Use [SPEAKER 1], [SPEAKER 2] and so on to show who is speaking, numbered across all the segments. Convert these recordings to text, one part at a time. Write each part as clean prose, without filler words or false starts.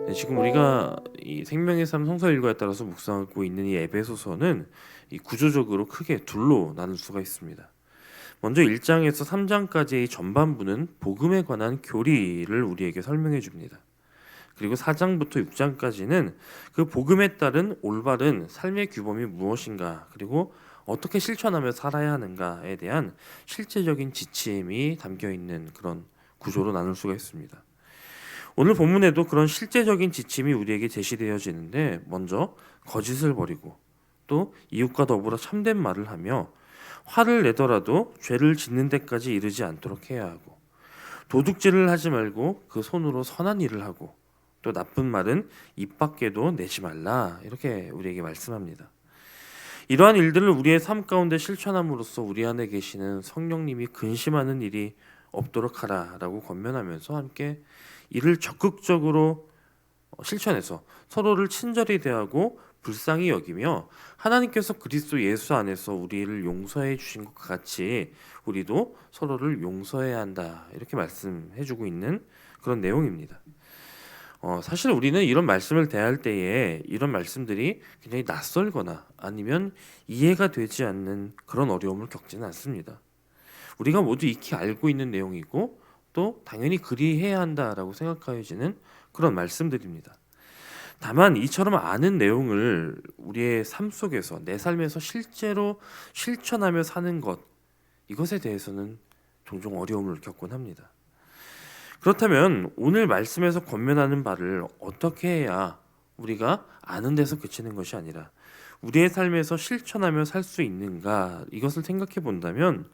[SPEAKER 1] 네, 지금 우리가 이 생명의 삶 성서 일과에 따라서 묵상하고 있는 이 에베소서는 이 구조적으로 크게 둘로 나눌 수가 있습니다. 먼저 1장에서 3장까지의 전반부는 복음에 관한 교리를 우리에게 설명해 줍니다. 그리고 4장부터 6장까지는 그 복음에 따른 올바른 삶의 규범이 무엇인가, 그리고 어떻게 실천하며 살아야 하는가에 대한 실제적인 지침이 담겨 있는 그런 구조로 나눌 수가 있습니다. 오늘 본문에도 그런 실제적인 지침이 우리에게 제시되어지는데, 먼저 거짓을 버리고 또 이웃과 더불어 참된 말을 하며 화를 내더라도 죄를 짓는 데까지 이르지 않도록 해야 하고, 도둑질을 하지 말고 그 손으로 선한 일을 하고, 또 나쁜 말은 입 밖에도 내지 말라, 이렇게 우리에게 말씀합니다. 이러한 일들을 우리의 삶 가운데 실천함으로써 우리 안에 계시는 성령님이 근심하는 일이 없도록 하라라고 권면하면서 함께 이를 적극적으로 실천해서 서로를 친절히 대하고 불쌍히 여기며 하나님께서 그리스도 예수 안에서 우리를 용서해 주신 것과 같이 우리도 서로를 용서해야 한다, 이렇게 말씀해주고 있는 그런 내용입니다. 사실 우리는 이런 말씀을 대할 때에 이런 말씀들이 굉장히 낯설거나 아니면 이해가 되지 않는 그런 어려움을 겪지는 않습니다. 우리가 모두 익히 알고 있는 내용이고 또 당연히 그리해야 한다라고 생각하여지는 그런 말씀들입니다. 다만 이처럼 아는 내용을 우리의 삶 속에서, 내 삶에서 실제로 실천하며 사는 것, 이것에 대해서는 종종 어려움을 겪곤 합니다. 그렇다면 오늘 말씀에서 권면하는 바를 어떻게 해야 우리가 아는 데서 그치는 것이 아니라 우리의 삶에서 실천하며 살 수 있는가, 이것을 생각해 본다면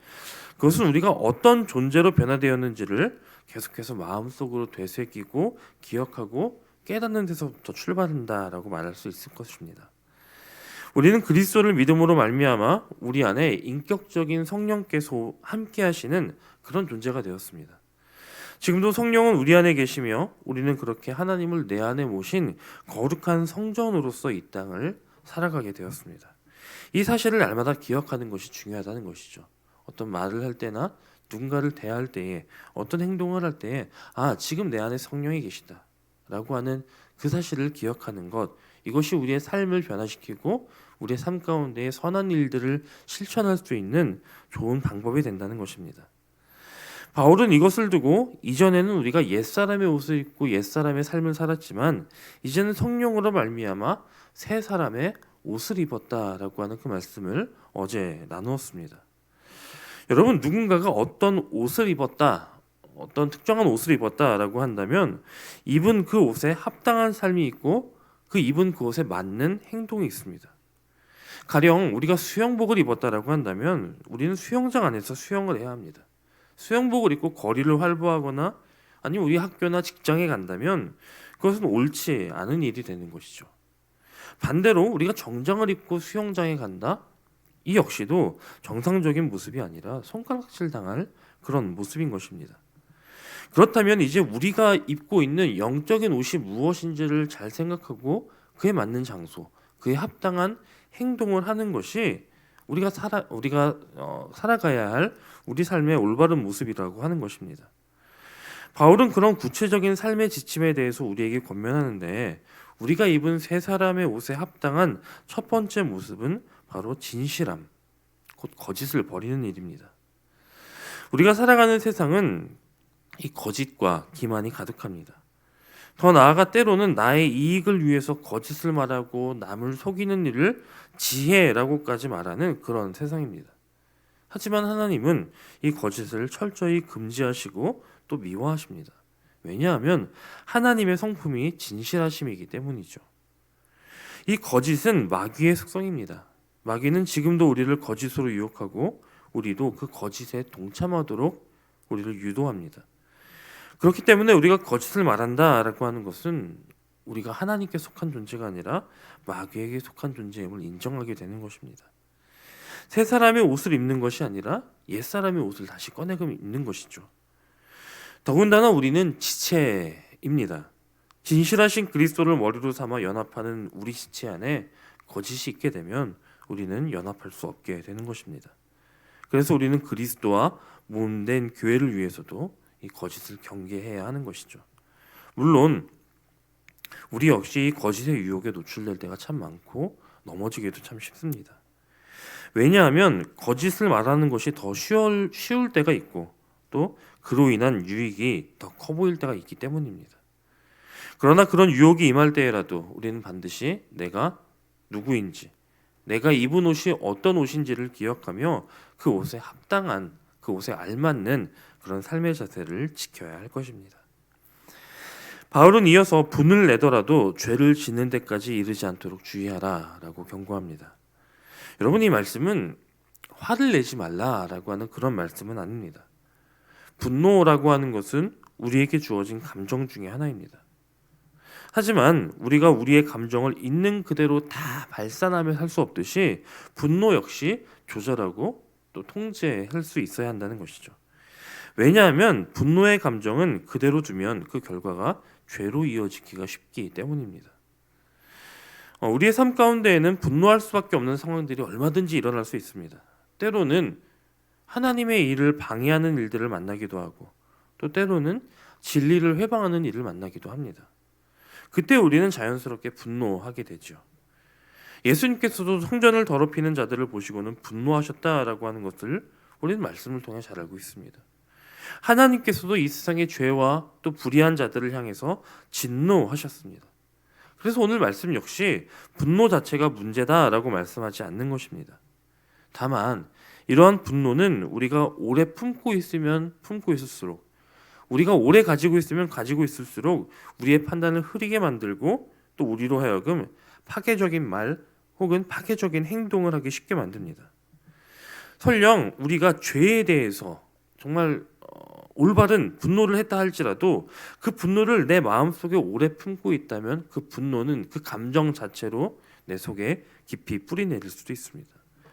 [SPEAKER 1] 그것은 우리가 어떤 존재로 변화되었는지를 계속해서 마음속으로 되새기고 기억하고 깨닫는 데서부터 출발한다라고 말할 수 있을 것입니다. 우리는 그리스도를 믿음으로 말미암아 우리 안에 인격적인 성령께서 함께 하시는 그런 존재가 되었습니다. 지금도 성령은 우리 안에 계시며 우리는 그렇게 하나님을 내 안에 모신 거룩한 성전으로서 이 땅을 살아가게 되었습니다. 이 사실을 날마다 기억하는 것이 중요하다는 것이죠. 어떤 말을 할 때나 누군가를 대할 때에, 어떤 행동을 할 때에 지금 내 안에 성령이 계시다 라고 하는 그 사실을 기억하는 것, 이것이 우리의 삶을 변화시키고 우리의 삶 가운데의 선한 일들을 실천할 수 있는 좋은 방법이 된다는 것입니다. 바울은 이것을 두고 이전에는 우리가 옛사람의 옷을 입고 옛사람의 삶을 살았지만 이제는 성령으로 말미암아 새 사람의 옷을 입었다라고 하는 그 말씀을 어제 나누었습니다. 여러분, 누군가가 어떤 옷을 입었다, 어떤 특정한 옷을 입었다라고 한다면 입은 그 옷에 합당한 삶이 있고 그 입은 그 옷에 맞는 행동이 있습니다. 가령 우리가 수영복을 입었다라고 한다면 우리는 수영장 안에서 수영을 해야 합니다. 수영복을 입고 거리를 활보하거나 아니면 우리 학교나 직장에 간다면 그것은 옳지 않은 일이 되는 것이죠. 반대로 우리가 정장을 입고 수영장에 간다? 이 역시도 정상적인 모습이 아니라 손가락질 당할 그런 모습인 것입니다. 그렇다면 이제 우리가 입고 있는 영적인 옷이 무엇인지를 잘 생각하고 그에 맞는 장소, 그에 합당한 행동을 하는 것이 우리가 살아가야 할 우리 삶의 올바른 모습이라고 하는 것입니다. 바울은 그런 구체적인 삶의 지침에 대해서 우리에게 권면하는데, 우리가 입은 새 사람의 옷에 합당한 첫 번째 모습은 바로 진실함, 곧 거짓을 버리는 일입니다. 우리가 살아가는 세상은 이 거짓과 기만이 가득합니다. 더 나아가 때로는 나의 이익을 위해서 거짓을 말하고 남을 속이는 일을 지혜라고까지 말하는 그런 세상입니다. 하지만 하나님은 이 거짓을 철저히 금지하시고 또 미워하십니다. 왜냐하면 하나님의 성품이 진실하심이기 때문이죠. 이 거짓은 마귀의 속성입니다. 마귀는 지금도 우리를 거짓으로 유혹하고 우리도 그 거짓에 동참하도록 우리를 유도합니다. 그렇기 때문에 우리가 거짓을 말한다라고 하는 것은 우리가 하나님께 속한 존재가 아니라 마귀에게 속한 존재임을 인정하게 되는 것입니다. 새 사람의 옷을 입는 것이 아니라 옛 사람의 옷을 다시 꺼내고 입는 것이죠. 더군다나 우리는 지체입니다. 진실하신 그리스도를 머리로 삼아 연합하는 우리 지체 안에 거짓이 있게 되면 우리는 연합할 수 없게 되는 것입니다. 그래서 우리는 그리스도와 몸된 교회를 위해서도 이 거짓을 경계해야 하는 것이죠. 물론 우리 역시 거짓의 유혹에 노출될 때가 참 많고 넘어지기도 참 쉽습니다. 왜냐하면 거짓을 말하는 것이 더 쉬울 때가 있고 또 그로 인한 유익이 더 커 보일 때가 있기 때문입니다. 그러나 그런 유혹이 임할 때라도 우리는 반드시 내가 누구인지, 내가 입은 옷이 어떤 옷인지를 기억하며 그 옷에 합당한, 그 옷에 알맞는 그런 삶의 자세를 지켜야 할 것입니다. 바울은 이어서 분을 내더라도 죄를 짓는 데까지 이르지 않도록 주의하라라고 경고합니다. 여러분, 이 말씀은 화를 내지 말라라고 하는 그런 말씀은 아닙니다. 분노라고 하는 것은 우리에게 주어진 감정 중에 하나입니다. 하지만 우리가 우리의 감정을 있는 그대로 다 발산하며 살 수 없듯이 분노 역시 조절하고 또 통제할 수 있어야 한다는 것이죠. 왜냐하면 분노의 감정은 그대로 두면 그 결과가 죄로 이어지기가 쉽기 때문입니다. 우리의 삶 가운데에는 분노할 수밖에 없는 상황들이 얼마든지 일어날 수 있습니다. 때로는 하나님의 일을 방해하는 일들을 만나기도 하고 또 때로는 진리를 회방하는 일을 만나기도 합니다. 그때 우리는 자연스럽게 분노하게 되죠. 예수님께서도 성전을 더럽히는 자들을 보시고는 분노하셨다라고 하는 것을 우리는 말씀을 통해 잘 알고 있습니다. 하나님께서도 이 세상의 죄와 또 불의한 자들을 향해서 진노하셨습니다. 그래서 오늘 말씀 역시 분노 자체가 문제다라고 말씀하지 않는 것입니다. 다만 이러한 분노는 우리가 오래 품고 있을수록, 우리가 오래 가지고 있으면 가지고 있을수록 우리의 판단을 흐리게 만들고 또 우리로 하여금 파괴적인 말 혹은 파괴적인 행동을 하기 쉽게 만듭니다. 설령 우리가 죄에 대해서 정말 올바른 분노를 했다 할지라도 그 분노를 내 마음속에 오래 품고 있다면 그 분노는 그 감정 자체로 내 속에 깊이 뿌리내릴 수도 있습니다.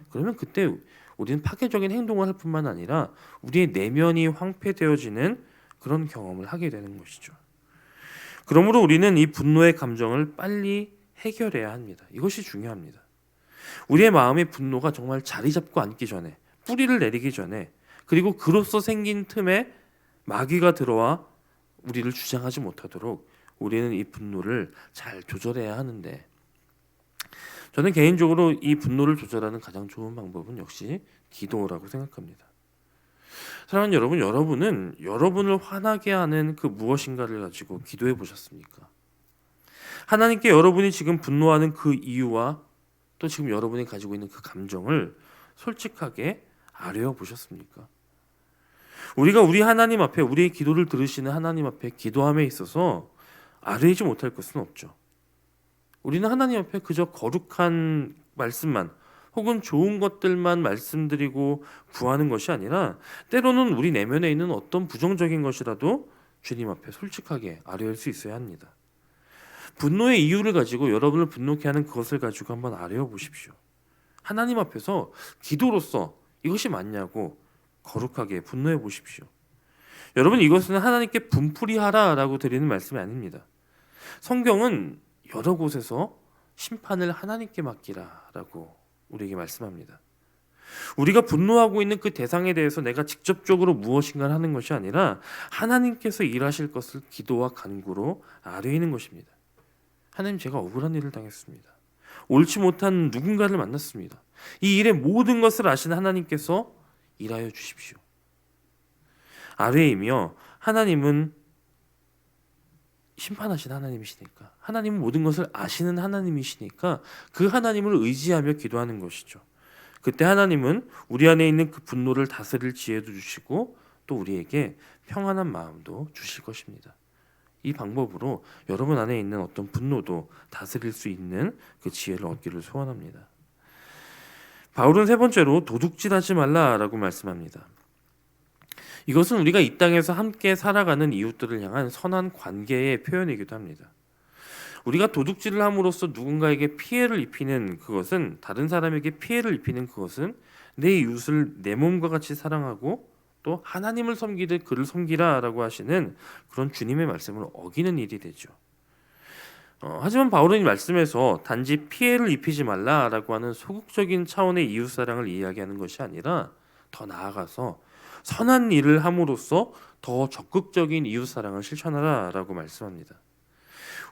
[SPEAKER 1] 그러면 그때 우리는 파괴적인 행동을 할 뿐만 아니라 우리의 내면이 황폐되어지는 그런 경험을 하게 되는 것이죠. 그러므로 우리는 이 분노의 감정을 빨리 해결해야 합니다. 이것이 중요합니다. 우리의 마음의 분노가 정말 자리 잡고 앉기 전에, 뿌리를 내리기 전에, 그리고 그로써 생긴 틈에 마귀가 들어와 우리를 주장하지 못하도록 우리는 이 분노를 잘 조절해야 하는데, 저는 개인적으로 이 분노를 조절하는 가장 좋은 방법은 역시 기도라고 생각합니다. 사랑하는 여러분, 여러분은 여러분을 화나게 하는 그 무엇인가를 가지고 기도해 보셨습니까? 하나님께 여러분이 지금 분노하는 그 이유와 또 지금 여러분이 가지고 있는 그 감정을 솔직하게 아뢰어 보셨습니까? 우리가 우리 하나님 앞에, 우리의 기도를 들으시는 하나님 앞에 기도함에 있어서 아뢰지 못할 것은 없죠. 우리는 하나님 앞에 그저 거룩한 말씀만 혹은 좋은 것들만 말씀드리고 구하는 것이 아니라 때로는 우리 내면에 있는 어떤 부정적인 것이라도 주님 앞에 솔직하게 아뢰할 수 있어야 합니다. 분노의 이유를 가지고 여러분을 분노케 하는 그것을 가지고 한번 아뢰어 보십시오. 하나님 앞에서 기도로서 이것이 맞냐고 거룩하게 분노해 보십시오. 여러분, 이것은 하나님께 분풀이하라라고 드리는 말씀이 아닙니다. 성경은 여러 곳에서 심판을 하나님께 맡기라라고 우리에게 말씀합니다. 우리가 분노하고 있는 그 대상에 대해서 내가 직접적으로 무엇인가를 하는 것이 아니라 하나님께서 일하실 것을 기도와 간구로 아뢰는 것입니다. 하나님, 제가 억울한 일을 당했습니다. 옳지 못한 누군가를 만났습니다. 이 일의 모든 것을 아시는 하나님께서 일하여 주십시오. 아뢰이며, 하나님은 심판하신 하나님이시니까, 하나님은 모든 것을 아시는 하나님이시니까 그 하나님을 의지하며 기도하는 것이죠. 그때 하나님은 우리 안에 있는 그 분노를 다스릴 지혜도 주시고 또 우리에게 평안한 마음도 주실 것입니다. 이 방법으로 여러분 안에 있는 어떤 분노도 다스릴 수 있는 그 지혜를 얻기를 소원합니다. 바울은 세 번째로 도둑질하지 말라라고 말씀합니다. 이것은 우리가 이 땅에서 함께 살아가는 이웃들을 향한 선한 관계의 표현이기도 합니다. 우리가 도둑질을 함으로써 누군가에게 피해를 입히는 그것은, 다른 사람에게 피해를 입히는 그것은 내 이웃을 내 몸과 같이 사랑하고 또 하나님을 섬기듯 그를 섬기라라고 하시는 그런 주님의 말씀을 어기는 일이 되죠. 하지만 바울은 이 말씀에서 단지 피해를 입히지 말라라고 하는 소극적인 차원의 이웃사랑을 이야기하는 것이 아니라 더 나아가서 선한 일을 함으로써 더 적극적인 이웃사랑을 실천하라라고 말씀합니다.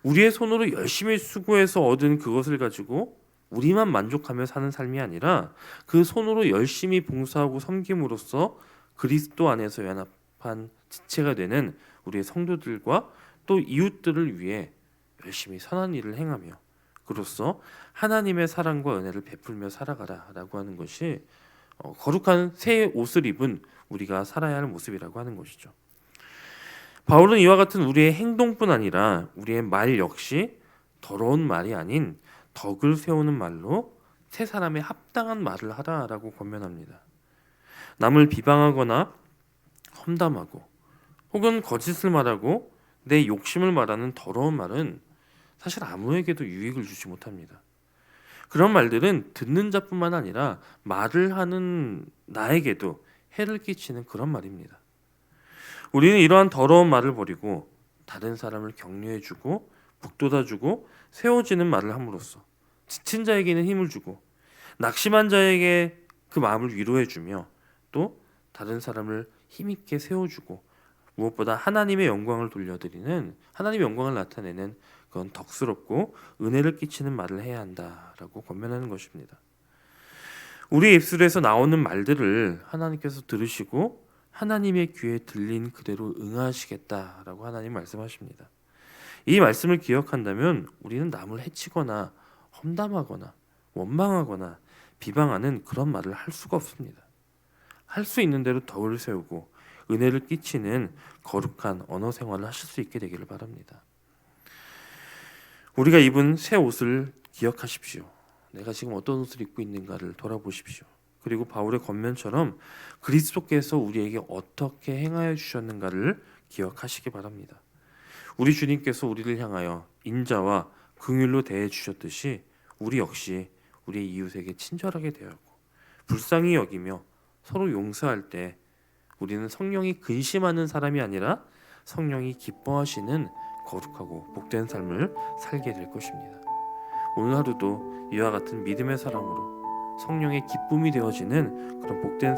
[SPEAKER 1] 우리의 손으로 열심히 수고해서 얻은 그것을 가지고 우리만 만족하며 사는 삶이 아니라 그 손으로 열심히 봉사하고 섬김으로써 그리스도 안에서 연합한 지체가 되는 우리의 성도들과 또 이웃들을 위해 열심히 선한 일을 행하며 그로써 하나님의 사랑과 은혜를 베풀며 살아가라라고 하는 것이 거룩한 새 옷을 입은 우리가 살아야 할 모습이라고 하는 것이죠. 바울은 이와 같은 우리의 행동뿐 아니라 우리의 말 역시 더러운 말이 아닌 덕을 세우는 말로 새 사람에 합당한 말을 하라라고 권면합니다. 남을 비방하거나 험담하고 혹은 거짓을 말하고 내 욕심을 말하는 더러운 말은 사실 아무에게도 유익을 주지 못합니다. 그런 말들은 듣는 자뿐만 아니라 말을 하는 나에게도 해를 끼치는 그런 말입니다. 우리는 이러한 더러운 말을 버리고 다른 사람을 격려해주고 북돋아주고 세워지는 말을 함으로써 지친 자에게는 힘을 주고 낙심한 자에게 그 마음을 위로해주며 또 다른 사람을 힘있게 세워주고 무엇보다 하나님의 영광을 돌려드리는 하나님의 영광을 나타내는 그런 덕스럽고 은혜를 끼치는 말을 해야 한다라고 권면하는 것입니다. 우리 입술에서 나오는 말들을 하나님께서 들으시고 하나님의 귀에 들린 그대로 응하시겠다라고 하나님 말씀하십니다. 이 말씀을 기억한다면 우리는 남을 해치거나 험담하거나 원망하거나 비방하는 그런 말을 할 수가 없습니다. 할 수 있는 대로 덕을 세우고 은혜를 끼치는 거룩한 언어 생활을 하실 수 있게 되기를 바랍니다. 우리가 입은 새 옷을 기억하십시오. 내가 지금 어떤 옷을 입고 있는가를 돌아보십시오. 그리고 바울의 권면처럼 그리스도께서 우리에게 어떻게 행하여 주셨는가를 기억하시기 바랍니다. 우리 주님께서 우리를 향하여 인자와 긍휼로 대해 주셨듯이 우리 역시 우리의 이웃에게 친절하게 대하고 불쌍히 여기며 서로 용서할 때 우리는 성령이 근심하는 사람이 아니라 성령이 기뻐하시는 거룩하고 복된 삶을 살게 될 것입니다. 오늘 하루도 이와 같은 믿음의 사람으로 성령의 기쁨이 되어지는 그런 복된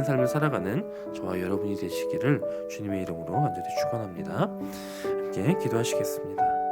[SPEAKER 1] 삶을 살아가는 저와 여러분이 되시기를 주님의 이름으로 간절히 축원합니다. 함께 기도하시겠습니다.